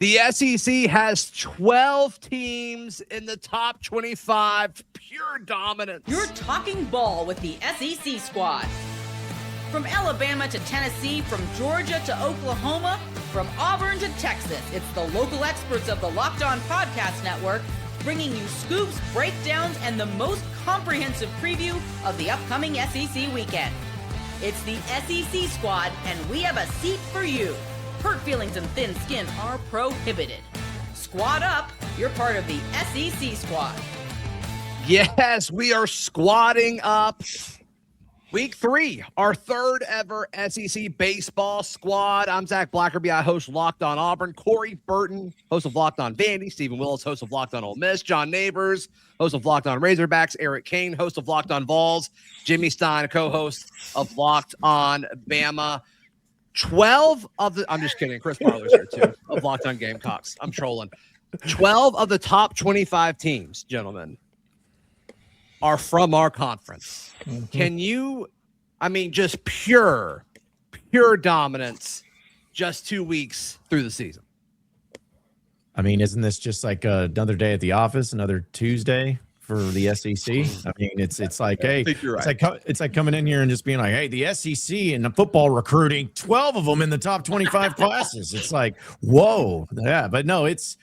The SEC has 12 teams in the top 25. Pure dominance. You're talking ball with the SEC squad. From Alabama to Tennessee, from Georgia to Oklahoma, from Auburn to Texas, it's the local experts of the Locked On Podcast Network bringing you scoops, breakdowns, and the most comprehensive preview of the upcoming SEC weekend. It's the SEC squad, and we have a seat for you. Hurt feelings and thin skin are prohibited. Squad up, you're part of the SEC squad. Yes, we are squatting up. Week 3, our third ever SEC baseball squad. I'm Zach Blackerby. I host Locked On Auburn. Corey Burton, host of Locked On Vandy. Stephen Willis, host of Locked On Ole Miss. John Neighbors, host of Locked On Razorbacks. Eric Kane, host of Locked On Vols. Jimmy Stein, co-host of Locked On Bama. 12 of the, I'm just kidding. Chris Marler's here too, of Locked On Gamecocks. I'm trolling. 12 of the top 25 teams, gentlemen, are from our conference. Mm-hmm. Can you, just pure dominance just 2 weeks through the season? Isn't this just like another day at the office, another Tuesday for the SEC? It's like, hey, it's like coming in here and just being like, hey, the SEC and the football recruiting, 12 of them in the top 25 classes. It's like, whoa. Yeah, but no, it's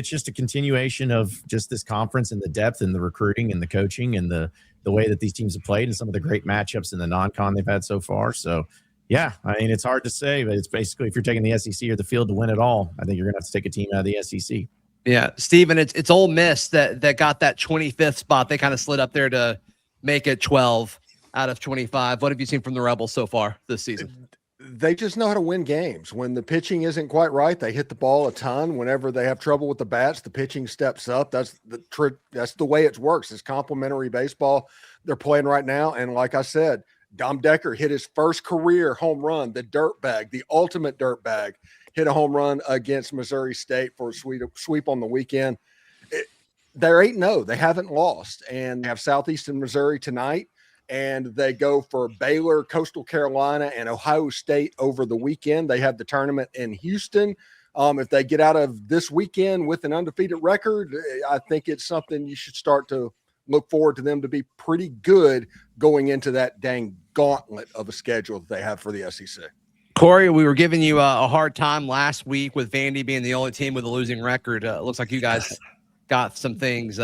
just a continuation of just this conference and the depth and the recruiting and the coaching and the way that these teams have played and some of the great matchups in the non-con they've had so far. So, yeah, it's hard to say, but it's basically if you're taking the SEC or the field to win it all, I think you're going to have to take a team out of the SEC. Yeah, Steven, it's Ole Miss that got that 25th spot. They kind of slid up there to make it 12 out of 25. What have you seen from the Rebels so far this season? They just know how to win games. When the pitching isn't quite right, they hit the ball a ton. Whenever they have trouble with the bats, the pitching steps up. That's the way it works. It's complementary baseball they're playing right now. And like I said, Dom Decker hit his first career home run, the dirtbag, the ultimate dirtbag, hit a home run against Missouri State for a sweep on the weekend. They're 8-0. They haven't lost. And they have Southeastern Missouri tonight. And they go for Baylor, Coastal Carolina, and Ohio State over the weekend. They have the tournament in Houston. If they get out of this weekend with an undefeated record, I think it's something you should start to look forward to them to be pretty good going into that dang gauntlet of a schedule that they have for the SEC. Corey, we were giving you a hard time last week with Vandy being the only team with a losing record. It looks like you guys got some things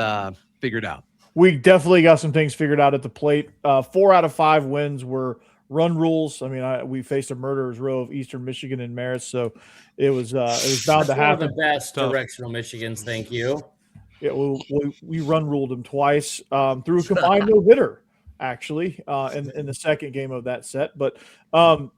figured out. We definitely got some things figured out at the plate. 4 out of 5 wins were run rules. We faced a murderer's row of Eastern Michigan and Marist, so it was bound to happen. One of the best directional Michigans, thank you. Yeah, we run ruled them twice through a combined no hitter, actually, in the second game of that set. But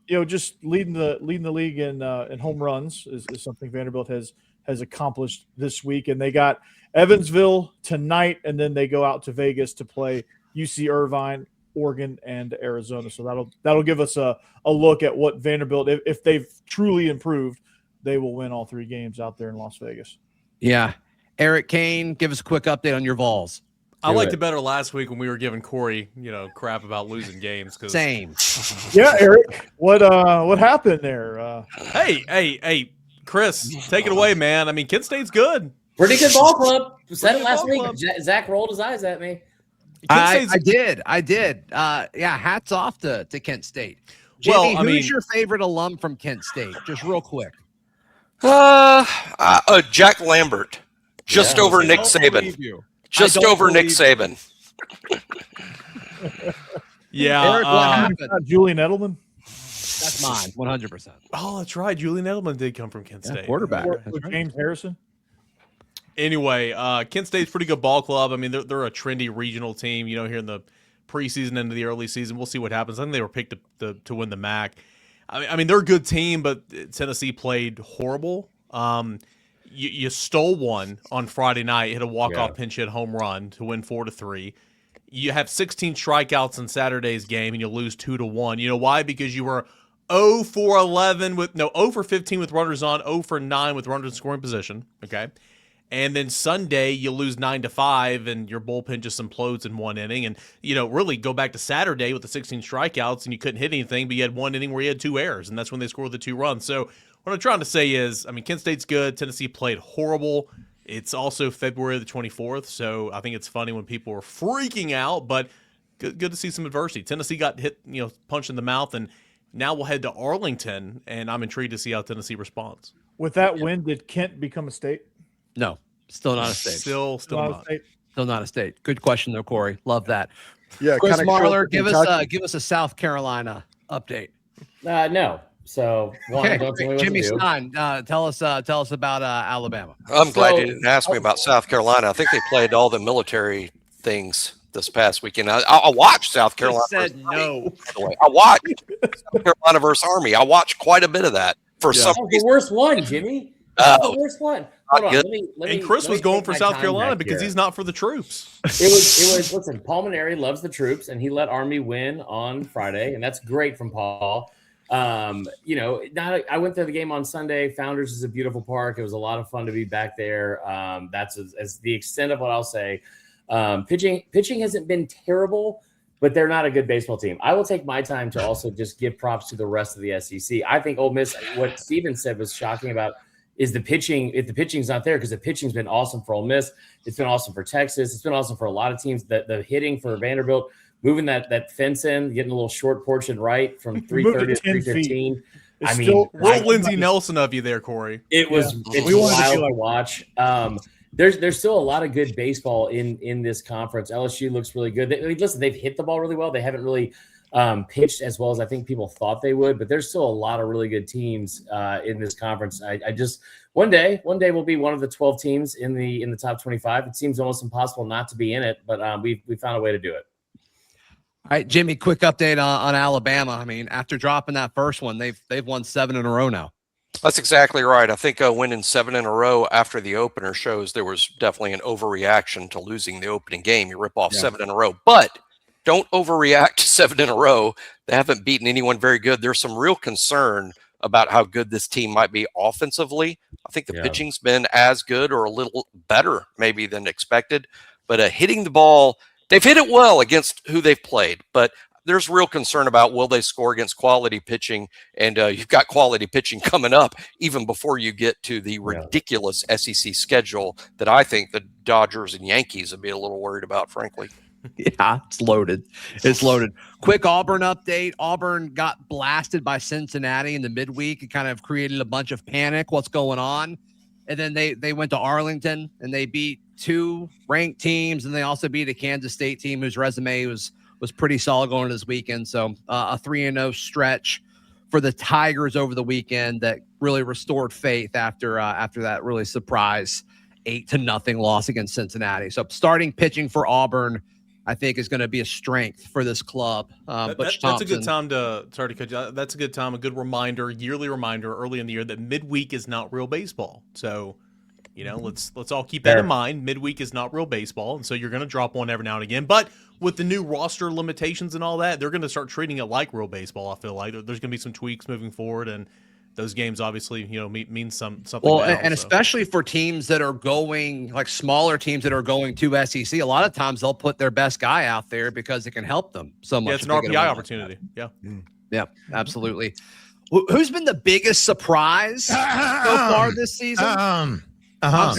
just leading the league in home runs is something Vanderbilt has accomplished this week, and they got Evansville tonight, and then they go out to Vegas to play UC Irvine, Oregon, and Arizona. So that'll give us a look at what Vanderbilt, if they've truly improved, they will win all 3 games out there in Las Vegas. Yeah. Eric Kane, give us a quick update on your Vols. I liked it better last week when we were giving Corey, crap about losing games. Same. Yeah, Eric, what happened there? Hey, Chris, take it away, man. Kent State's good. Pretty good ball club. Said it last week. Zach rolled his eyes at me. I did. Hats off to Kent State. Jimmy, who's your favorite alum from Kent State? Just real quick. Jack Lambert. Just over Nick Saban. Just over Nick Saban. Yeah. Eric, what happened? Julian Edelman? That's mine, 100%. Oh, that's right. Julian Edelman did come from Kent State. Quarterback. James Harrison. Anyway, Kent State's pretty good ball club. They're a trendy regional team, here in the preseason into the early season. We'll see what happens. I think they were picked to win the MAC. They're a good team, but Tennessee played horrible. You stole one on Friday night, hit a walk-off pinch hit home run to win 4-3. You have 16 strikeouts in Saturday's game, and you lose 2-1. You know why? Because you were 0 for 15 with runners on, 0 for 9 with runners in scoring position. Okay. And then Sunday, you lose 9-5, and your bullpen just implodes in one inning. And, really go back to Saturday with the 16 strikeouts, and you couldn't hit anything, but you had one inning where you had 2 errors, and that's when they scored the 2 runs. So what I'm trying to say is, I mean, Kent State's good. Tennessee played horrible. It's also February the 24th, so I think it's funny when people are freaking out, but good to see some adversity. Tennessee got hit, punched in the mouth, and now we'll head to Arlington, and I'm intrigued to see how Tennessee responds. With that win, did Kent become a state? No, still not a state. Still not. Still not a state. Good question though, Corey. Love that. Yeah, Chris kinda Marler, shows give us a South Carolina update. No. So Okay, don't tell me what Jimmy to do. Stein, tell us about Alabama. I'm glad you didn't ask me about South Carolina. I think they played all the military things this past weekend. I watched South Carolina. Said no. By the way, I watched South Carolina versus Army. I watched quite a bit of that for some That was the reason. worst one, Jimmy. Oh, The worst one. Hold on. good. Let me, And Chris let was me going take for my South time Carolina back because here. he's not for the troops. It was listen, Paul Maneri loves the troops and he let Army win on Friday, and that's great from Paul. I went to the game on Sunday. Founders is a beautiful park. It was a lot of fun to be back there. That's as the extent of what I'll say. Pitching hasn't been terrible, but they're not a good baseball team. I will take my time to also just give props to the rest of the SEC. I think Ole Miss, what Steven said was shocking about is the pitching. If the pitching's not there, because the pitching's been awesome for Ole Miss, it's been awesome for Texas, it's been awesome for a lot of teams. The hitting for Vanderbilt, moving that fence in, getting a little short portion right from 330 to 315. It's Real Lindsey Nelson of you there, Corey. It was We wanted to wild see, to like, watch. There's still a lot of good baseball in this conference. LSU looks really good. Listen, they've hit the ball really well. They haven't really pitched as well as I think people thought they would, but there's still a lot of really good teams in this conference. I just one day we'll be one of the 12 teams in the top 25. It seems almost impossible not to be in it, but we found a way to do it. All right, Jimmy, quick update on Alabama. I mean, after dropping that first one, they've won 7 in a row now. That's exactly right. I think winning 7 in a row after the opener shows there was definitely an overreaction to losing the opening game. You rip off 7 in a row, but don't overreact to 7 in a row. They haven't beaten anyone very good. There's some real concern about how good this team might be offensively. I think the pitching's been as good or a little better maybe than expected, but hitting the ball, they've hit it well against who they've played, but there's real concern about will they score against quality pitching, and you've got quality pitching coming up even before you get to the ridiculous SEC schedule that I think the Dodgers and Yankees would be a little worried about, frankly. Yeah, it's loaded. It's loaded. Quick Auburn update. Auburn got blasted by Cincinnati in the midweek. It kind of created a bunch of panic. What's going on? And then they went to Arlington and they beat 2 ranked teams, and they also beat a Kansas State team whose resume was pretty solid going into this weekend. So a 3-0 stretch for the Tigers over the weekend that really restored faith after that really surprise 8-0 loss against Cincinnati. So starting pitching for Auburn, I think, is going to be a strength for this club. That's a good time sorry to cut you. That's a good time, a good reminder, yearly reminder early in the year that midweek is not real baseball. So, let's all keep that in mind. Midweek is not real baseball, and so you're going to drop one every now and again. But with the new roster limitations and all that, they're going to start treating it like real baseball. I feel like there's going to be some tweaks moving forward, and those games obviously, mean something. Well, and especially for teams that are going, like smaller teams that are going to SEC, a lot of times they'll put their best guy out there because it can help them so much. Yeah, it's an RPI opportunity. Yeah. Yeah, absolutely. Who's been the biggest surprise so far this season? I'm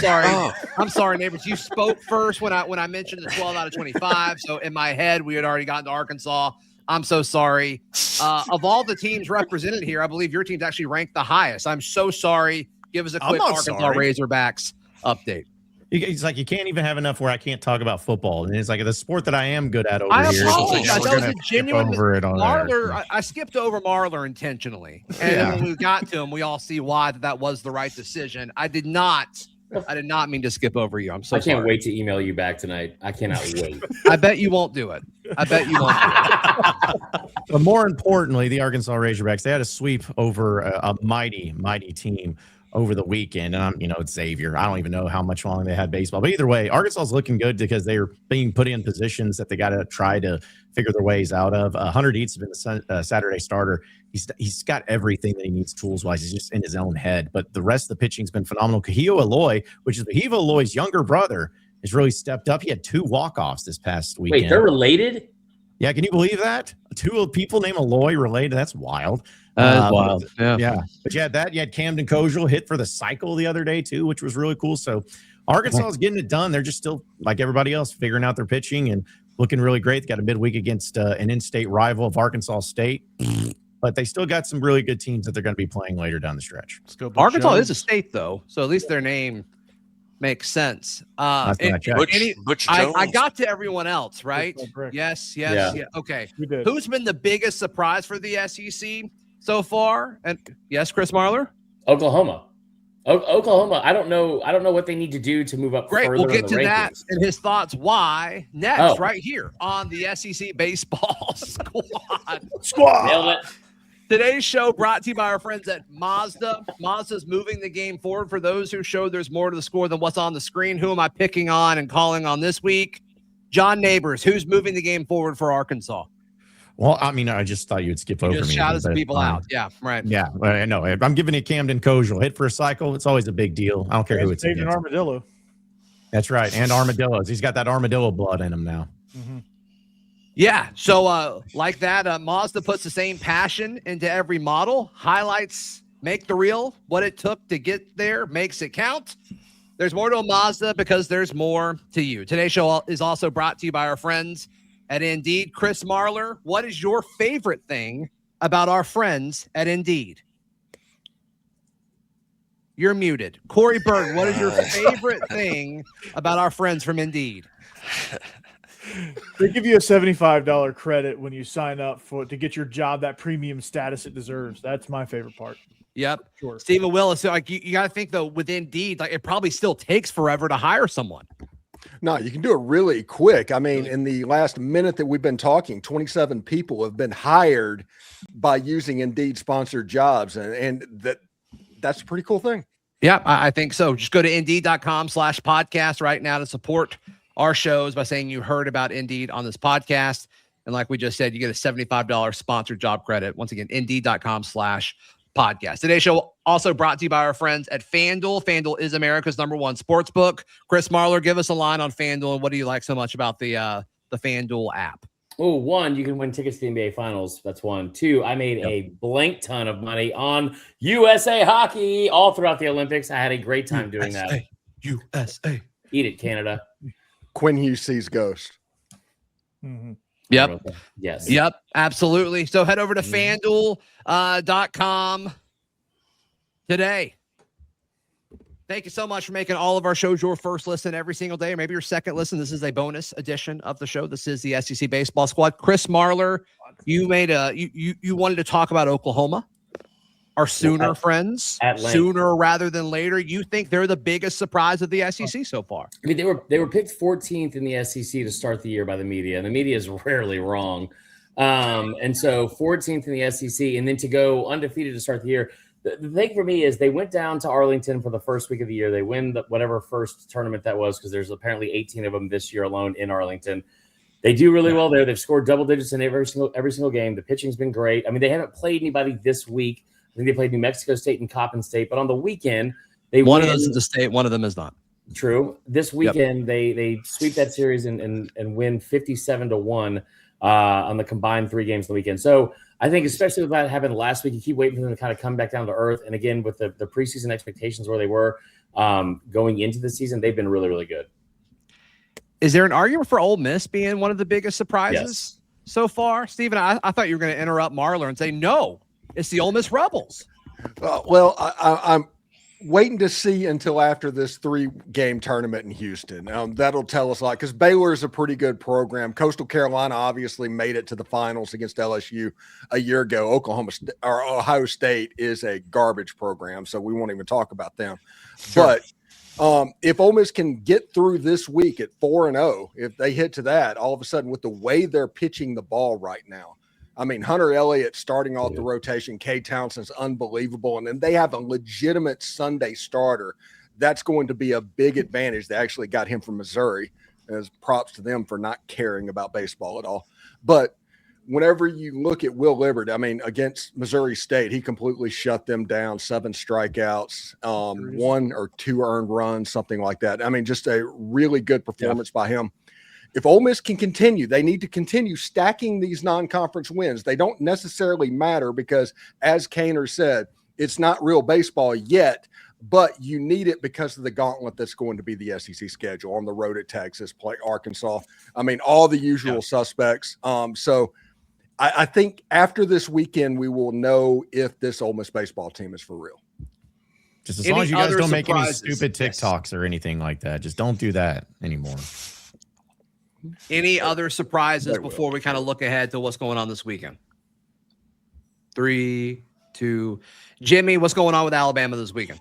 sorry, neighbors. You spoke first when I mentioned the 12 out of 25. So in my head, we had already gotten to Arkansas. I'm so sorry. Of all the teams represented here, I believe your team's actually ranked the highest. I'm so sorry. Give us a quick Arkansas Razorbacks update. It's like you can't even have enough where I can't talk about football, and it's like the sport that I am good at over here. I apologize. That was a genuine over it on Marler. I skipped over Marler intentionally, and then when we got to him, we all see why that was the right decision. I did not mean to skip over you. I'm so sorry. I can't wait to email you back tonight. I cannot wait. I bet you won't do it. But more importantly, the Arkansas Razorbacks, they had a sweep over a mighty, mighty team over the weekend. And it's Xavier. I don't even know how much longer they had baseball. But either way, Arkansas is looking good because they're being put in positions that they got to try to figure their ways out of. Hunter Dietz has been the Saturday starter. He's got everything that he needs tools-wise. He's just in his own head. But the rest of the pitching's been phenomenal. Kahio Aloy, which is Bahia Aloy's younger brother, has really stepped up. He had 2 walk-offs this past weekend. Wait, they're related? Yeah, can you believe that? 2 people named Aloy related? That's wild. Wild. Yeah. But you had Camden Kojal hit for the cycle the other day too, which was really cool. So Arkansas is getting it done. They're just still like everybody else figuring out their pitching and looking really great. They got a midweek against an in-state rival of Arkansas State, but they still got some really good teams that they're going to be playing later down the stretch. Let's go. Arkansas is a state though, so at least their name makes sense. Butch Jones. I got to everyone else, right? Yes. Okay. Who's been the biggest surprise for the SEC so far? And yes, Chris Marler? Oklahoma. Oklahoma. I don't know what they need to do to move up. Great. Further We'll get in to the that rankings. and his thoughts why next, right here on the SEC Baseball Squad. Nailed it. Today's show brought to you by our friends at Mazda. Mazda's moving the game forward. For those who show there's more to the score than what's on the screen, who am I picking on and calling on this week? John Neighbors, who's moving the game forward for Arkansas? Well, I mean, I just thought you'd skip over me. Just shouted some people out. Yeah, right. Yeah, I know. I'm giving you Camden Kojal. Hit for a cycle. It's always a big deal. I don't care who it's Taking an against. armadillo. That's right. And armadillos. He's got that armadillo blood in him now. Mm-hmm. Yeah, so like that, Mazda puts the same passion into every model, highlights, make the reel, what it took to get there, makes it count. There's more to a Mazda because there's more to you. Today's show is also brought to you by our friends at Indeed. Chris Marler, what is your favorite thing about our friends at Indeed? You're muted. Corey Burton, what is your favorite thing about our friends from Indeed? They give you a $75 credit when you sign up to get your job that premium status it deserves. That's my favorite part. Yep. Sure. Stephen Willis, so like you got to think though, with Indeed, like it probably still takes forever to hire someone. No, you can do it really quick. I mean, in the last minute that we've been talking, 27 people have been hired by using Indeed sponsored jobs. And that's a pretty cool thing. Yeah, I think so. Just go to Indeed.com/podcast right now to support our shows by saying you heard about Indeed on this podcast. And like we just said, you get a $75 sponsored job credit. Once again, Indeed.com/podcast. Today's show also brought to you by our friends at FanDuel. FanDuel is America's #1 sports book. Chris Marler, give us a line on FanDuel. And what do you like so much about the FanDuel app? Oh, one, you can win tickets to the NBA Finals. That's one. Two, I made a blank ton of money on USA hockey all throughout the Olympics. I had a great time doing that. USA. Eat it, Canada. Quinn Hughes sees ghost. Mm-hmm. Yep. Yes. Yep. Absolutely. So head over to FanDuel.com today. Thank you so much for making all of our shows your first listen every single day, or maybe your second listen. This is a bonus edition of the show. This is the SEC Baseball Squad. Chris Marler, you made you wanted to talk about Oklahoma, our Sooner friends, sooner rather than later. You think they're the biggest surprise of the SEC so far? I mean, they were picked 14th in the SEC to start the year by the media, and the media is rarely wrong. And so 14th in the SEC, and then to go undefeated to start the year. The thing for me is they went down to Arlington for the first week of the year. They win whatever first tournament that was, because there's apparently 18 of them this year alone in Arlington. They do really well there. They've scored double digits in every single game. The pitching's been great. I mean, they haven't played anybody this week. I think they played New Mexico State and Coppin State, but on the weekend one of those is a state, one of them is not. True. This weekend they sweep that series and win 57-1 on the combined 3 games of the weekend. So I think, especially with that happened last week, you keep waiting for them to kind of come back down to earth. And again, with the preseason expectations where they were going into the season, they've been really, really good. Is there an argument for Ole Miss being one of the biggest surprises so far? Stephen, I thought you were going to interrupt Marler and say, no, it's the Ole Miss Rebels. Well, I'm waiting to see until after this 3-game tournament in Houston. That'll tell us a lot, because Baylor is a pretty good program. Coastal Carolina obviously made it to the finals against LSU a year ago. Ohio State is a garbage program, so we won't even talk about them. Sure. But if Ole Miss can get through this week at 4-0, if they hit to that, all of a sudden with the way they're pitching the ball right now, I mean, Hunter Elliott starting off the rotation, Kay Townsend's unbelievable, and then they have a legitimate Sunday starter. That's going to be a big advantage. They actually got him from Missouri, as props to them for not caring about baseball at all. But whenever you look at Will Libbard, I mean, against Missouri State, he completely shut them down, 7 strikeouts, 1 or 2 earned runs, something like that. I mean, just a really good performance by him. if Ole Miss can continue, they need to continue stacking these non-conference wins. They don't necessarily matter because, as Kaner said, it's not real baseball yet, but you need it because of the gauntlet that's going to be the SEC schedule on the road at Texas, play Arkansas. I mean, all the usual suspects. So I think after this weekend, we will know if this Ole Miss baseball team is for real. Just as long as you guys don't make any stupid TikToks or anything like that. Just don't do that anymore. Any other surprises before we kind of look ahead to what's going on this weekend? 3, 2. Jimmy, what's going on with Alabama this weekend?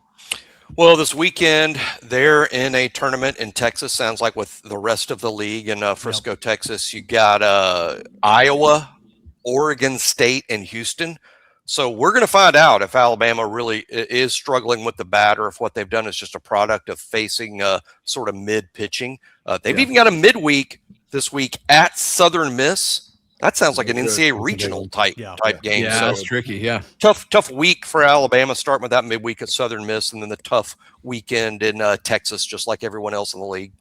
Well, this weekend, they're in a tournament in Texas, sounds like, with the rest of the league in Frisco, Texas. You got Iowa, Oregon State, and Houston. So we're going to find out if Alabama really is struggling with the bat or if what they've done is just a product of facing sort of mid-pitching. They've even got a midweek this week at Southern Miss. That sounds like an NCAA regional type game. Yeah, so that's tricky. Yeah, tough week for Alabama, starting with that midweek at Southern Miss, and then the tough weekend in Texas, just like everyone else in the league.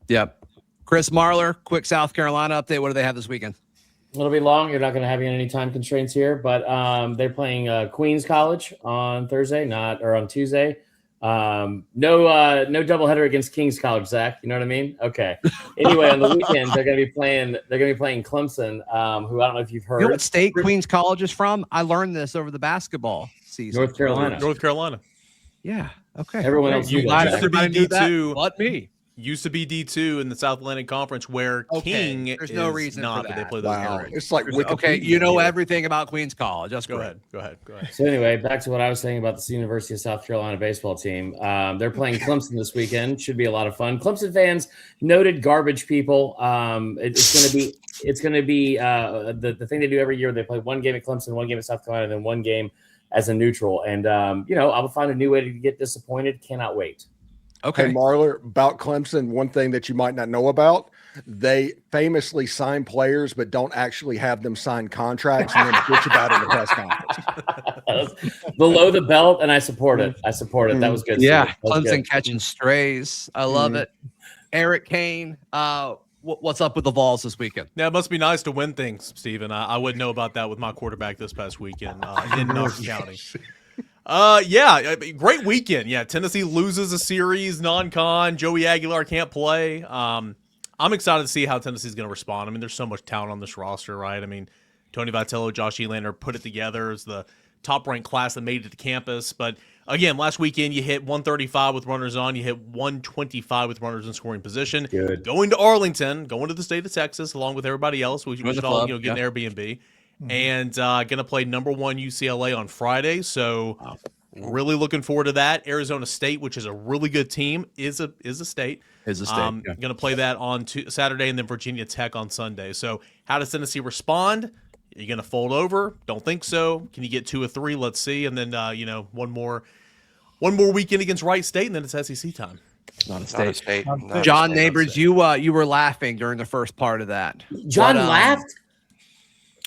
Yep. Chris Marler, quick South Carolina update. What do they have this weekend? It'll be long. You're not going to have any time constraints here, but they're playing Queens College on Thursday, on Tuesday. No doubleheader against Kings College, Zach. You know what I mean? Okay. Anyway, on the weekend they're going to be playing Clemson, who I don't know if you've heard. You know what state Queens College is from? I learned this over the basketball season. North Carolina. Yeah. Okay. Everyone else used to be D2. But me. Used to be D2 in the South Atlantic Conference, where King there's no is reason not, for but they that. play those Wow. games. It's like Okay, you know everything about Queens College. Just Go ahead. So anyway, back to what I was saying about the University of South Carolina baseball team. They're playing Clemson this weekend. Should be a lot of fun. Clemson fans, noted garbage people. It's going to be the thing they do every year. They play one game at Clemson, one game at South Carolina, and then one game as a neutral. And I'll find a new way to get disappointed. Cannot wait. Okay. Hey, Marler, about Clemson, one thing that you might not know about, they famously sign players but don't actually have them sign contracts and then bitch about it in the press conference. Below the belt, and I support it. That was good. Yeah, was Clemson good. catching strays. I love it. Eric Kane, what's up with the Vols this weekend? Yeah, it must be nice to win things, Steven. I wouldn't know about that with my quarterback this past weekend in Knox County. Great weekend. Yeah, Tennessee loses a series, non-con. Joey Aguilar can't play. I'm excited to see how Tennessee's going to respond. I mean, there's so much talent on this roster, right? I mean, Tony Vitello, Josh Elander put it together as the top-ranked class that made it to campus. But, again, last weekend you hit 135 with runners on. You hit 125 with runners in scoring position. Good. Going to Arlington, going to the state of Texas, along with everybody else. We should all get an Airbnb. And going to play number 1 UCLA on Friday. So really looking forward to that. Arizona State, which is a really good team, is a state. Going to play that on Saturday, and then Virginia Tech on Sunday. So how does Tennessee respond? Are you going to fold over? Don't think so. Can you get 2 or 3? Let's see. And then one more weekend against Wright State, and then it's SEC time. Not a state. Not John a state. Neighbors, you were laughing during the first part of that. John laughed.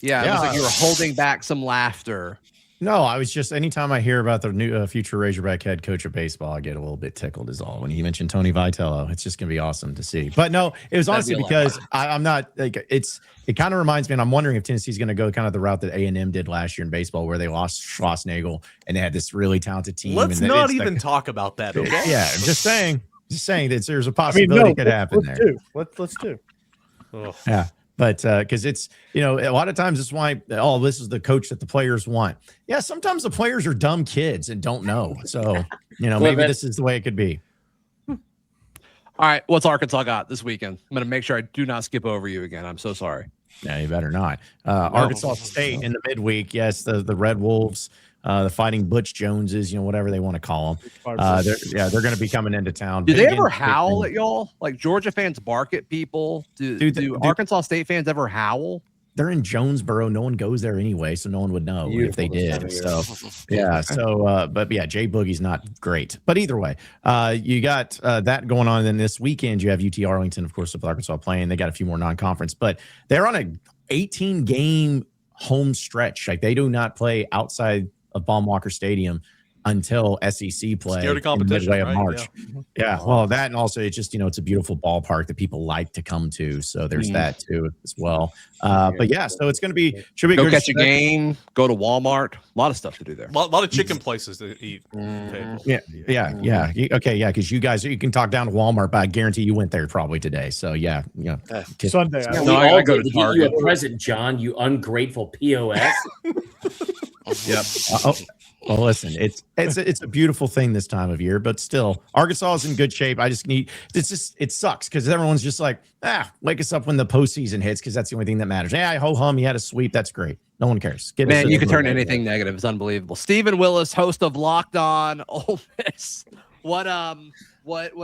Yeah, it was like you were holding back some laughter. No, I was just, anytime I hear about the new future Razorback head coach of baseball, I get a little bit tickled is all. When you mentioned Tony Vitello, it's just going to be awesome to see. But no, it was honestly because I'm not like, it kind of reminds me, and I'm wondering if Tennessee's going to go kind of the route that A&M did last year in baseball, where they lost Schlossnagel and they had this really talented team. Let's not even talk about that. Okay? Yeah, I'm just saying that there's a possibility it could happen there. Let's do. Oh. Yeah. But because it's, a lot of times it's why, this is the coach that the players want. Yeah, sometimes the players are dumb kids and don't know. So, maybe this is the way it could be. All right, what's Arkansas got this weekend? I'm going to make sure I do not skip over you again. I'm so sorry. Yeah, you better not. Arkansas State in the midweek. Yes, the Red Wolves, the Fighting Butch Joneses, whatever they want to call them. They're going to be coming into town. Do they ever howl at y'all? Like Georgia fans bark at people? Do Arkansas State fans ever howl? They're in Jonesboro. No one goes there anyway, so no one would know if they did. So, yeah. So, but yeah, Jay Boogie's not great. But either way, you got that going on. And then this weekend, you have UT Arlington, of course, with Arkansas playing. They got a few more non-conference, but they're on a 18-game home stretch. Like they do not play outside of Baum-Walker Stadium until SEC play Scared of in competition, midway of right? March. Yeah. Well, that, and also it's just, it's a beautiful ballpark that people like to come to. So there's that too as well. But yeah, so it's going to be, should be Go good. catch a game, go to Walmart. A lot of stuff to do there. A lot of chicken places to eat. Yeah. Because you guys, you can talk down to Walmart, but I guarantee you went there probably today. So yeah. Sunday. Yeah, No, we all I go did to to get you Target. a present, John. You ungrateful POS. Yep. Well, listen, it's a beautiful thing this time of year, but still, Arkansas is in good shape. It sucks because everyone's just like, wake us up when the postseason hits because that's the only thing that matters. Yeah, ho hum, you had a sweep. That's great. No one cares. Man, you can turn anything negative. It's unbelievable. Stephen Willis, host of Locked On Ole Miss. What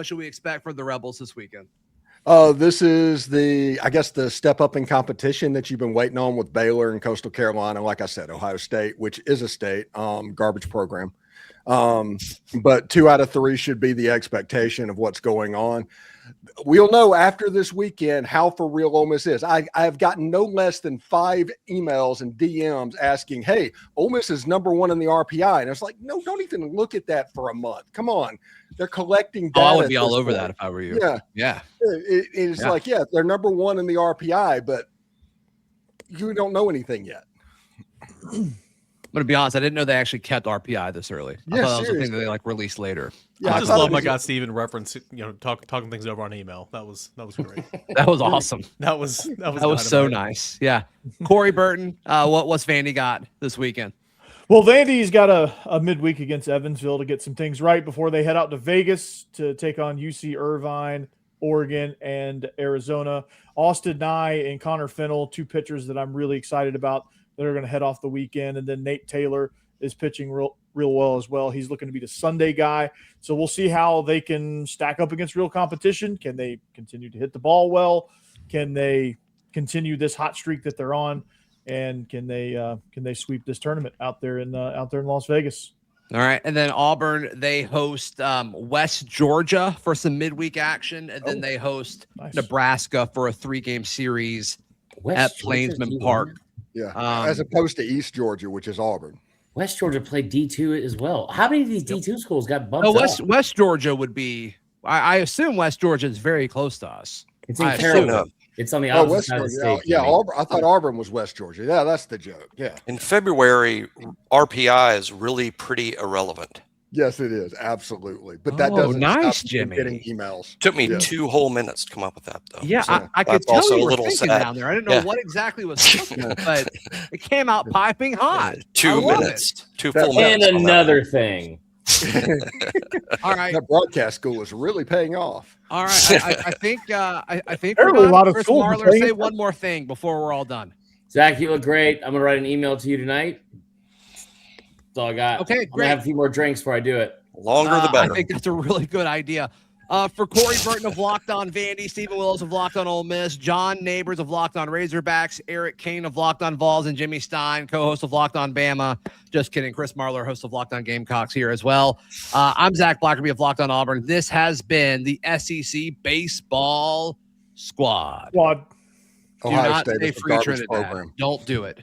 should we expect from the Rebels this weekend? This is the step up in competition that you've been waiting on with Baylor and Coastal Carolina. Like I said, Ohio State, which is a state garbage program. But 2 out of 3 should be the expectation of what's going on. We'll know after this weekend how for real Ole Miss is. I have gotten no less than 5 emails and DMs asking, hey, Ole Miss is number 1 in the RPI. And it's like, no, don't even look at that for a month. Come on. They're collecting data. I would be all over that if I were you. Yeah. It's like, they're number 1 in the RPI, but you don't know anything yet. I'm going to be honest. I didn't know they actually kept RPI this early. I thought that was the thing that they released later. I just love my guy Steven reference, talking things over on email. That was great. That was awesome. That was so nice. Yeah. Corey Burton, what's Vandy got this weekend? Well, Vandy's got a midweek against Evansville to get some things right before they head out to Vegas to take on UC Irvine, Oregon, and Arizona. Austin Nye and Connor Fennell, 2 pitchers that I'm really excited about that are going to head off the weekend. And then Nate Taylor is pitching real well as well. He's looking to be the Sunday guy. So we'll see how they can stack up against real competition. Can they continue to hit the ball well? Can they continue this hot streak that they're on? And can they sweep this tournament out there in Las Vegas? All right, and then Auburn, they host West Georgia for some midweek action, and then they host Nebraska for a 3-game series at Plainsman Park. Yeah, as opposed to East Georgia, which is Auburn. West Georgia played D2 as well. How many of these D2 schools got bumped up? West Georgia would be. I assume West Georgia is very close to us. It's in Carolina. It's on the opposite side of the state. Yeah, Auburn. I thought Auburn was West Georgia. Yeah, that's the joke. Yeah. In February, RPI is really pretty irrelevant. Yes, it is. Absolutely. But that doesn't stop Jimmy. Getting emails. Took me 2 whole minutes to come up with that, though. Yeah, So I could that's tell also you a were little thinking sad. down there. I didn't know what exactly was cooking, but it came out piping hot. 2 minutes. 2 full minutes. And another thing. All right. That broadcast school is really paying off. All right. I think There were a lot of Chris schools Marler, playing. say one more thing before we're all done. Zach, you look great. I'm going to write an email to you tonight. That's all I got. Okay, I'm going great. to have a few more drinks before I do it. Longer the better. I think that's a really good idea. For Corey Burton of Locked On Vandy, Stephen Willis of Locked On Ole Miss, John Neighbors of Locked On Razorbacks, Eric Kane of Locked On Vols, and Jimmy Stein, co-host of Locked On Bama. Just kidding. Chris Marler, host of Locked On Gamecocks here as well. I'm Zach Blackerby of Locked On Auburn. This has been the SEC Baseball Squad. Do Ohio not State say is a free garbage Trinidad. program. Don't do it.